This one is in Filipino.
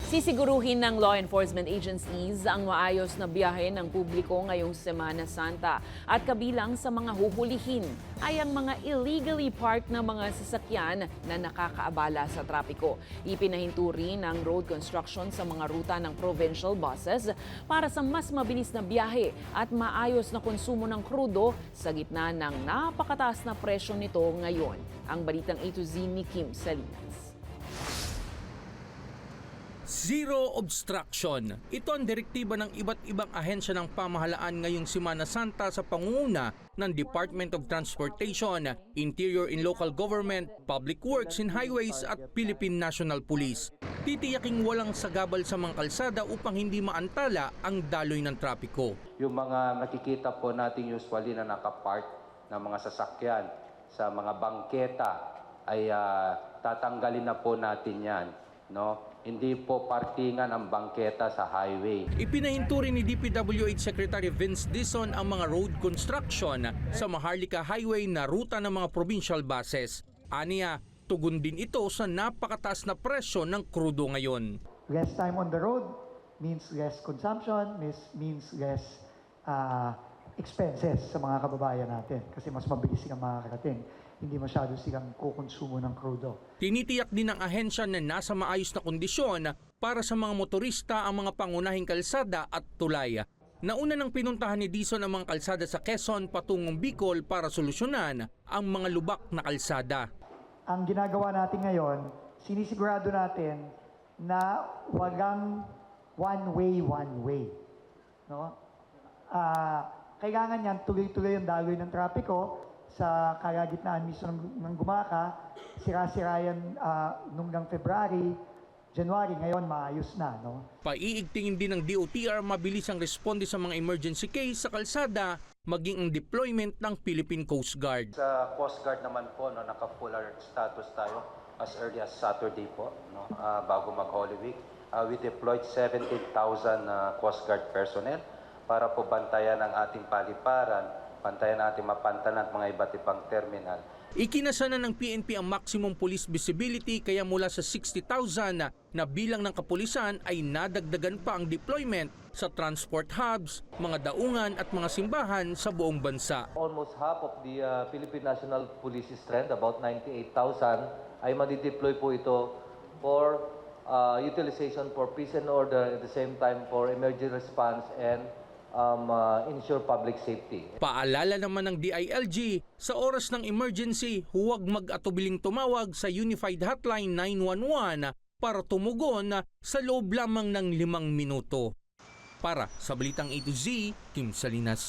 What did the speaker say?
Sisiguruhin ng law enforcement agencies ang maayos na biyahe ng publiko ngayong Semana Santa. At kabilang sa mga huhulihin ay ang mga illegally parked na mga sasakyan na nakakaabala sa trapiko. Ipinahinto rin ang road construction sa mga ruta ng provincial buses para sa mas mabilis na biyahe at maayos na konsumo ng krudo sa gitna ng napakataas na presyo nito ngayon. Ang balitang A to Z ni Kim Salinas. Zero obstruction. Ito ang direktiba ng iba't ibang ahensya ng pamahalaan ngayong Semana Santa sa pangunguna ng Department of Transportation, Interior and Local Government, Public Works and Highways at Philippine National Police. Titiyaking walang sagabal sa mga kalsada upang hindi maantala ang daloy ng trapiko. Yung mga nakikita po natin usually na nakapark na mga sasakyan sa mga bangketa ay tatanggalin na po natin yan. No? Hindi po parkingan ang bangketa sa highway. Ipinahinto rin ni DPWH Secretary Vince Dizon ang mga road construction sa Maharlika Highway na ruta ng mga provincial buses. Aniya, tugon din ito sa napakataas na presyo ng krudo ngayon. Less time on the road means less consumption, means less expenses sa mga kababayan natin kasi mas mabilis silang makakarating. Hindi masyado silang kukonsumo ng krudo. Tinitiyak din ng ahensya na nasa maayos na kondisyon para sa mga motorista ang mga pangunahing kalsada at tulay. Nauna nang pinuntahan ni Dizon ang mga kalsada sa Quezon patungong Bicol para solusyonan ang mga lubak na kalsada. Ang ginagawa natin ngayon, sinisigurado natin na walang one way. No? Kailangan yan tuloy-tuloy ang daloy ng trapiko sa kalagitnaan mismo ng Gumaka. Sira-sira yan nung February, January, ngayon maayos na. No? Paiigtingin din ng DOTR mabilis ang responde sa mga emergency case sa kalsada, maging ang deployment ng Philippine Coast Guard. Sa Coast Guard naman po, no, naka-full alert status tayo as early as Saturday po, no, bago mag-Holy Week. We deployed 17,000 Coast Guard personnel para po bantayan ang ating paliparan, bantayan natin mapantalan at mga iba't ibang terminal. Ikinasa na ng PNP ang maximum police visibility kaya mula sa 60,000 na bilang ng kapulisan ay nadagdagan pa ang deployment sa transport hubs, mga daungan at mga simbahan sa buong bansa. Almost half of the Philippine National Police strength, about 98,000, ay madideploy po ito for utilization for peace and order, at the same time for emergency response and ensure public safety. Paalala naman ng DILG, sa oras ng emergency, huwag mag-atubiling tumawag sa Unified Hotline 911 para tumugon sa loob lamang ng 5 minuto. Para sa Balitang A to Z, Kim Salinas.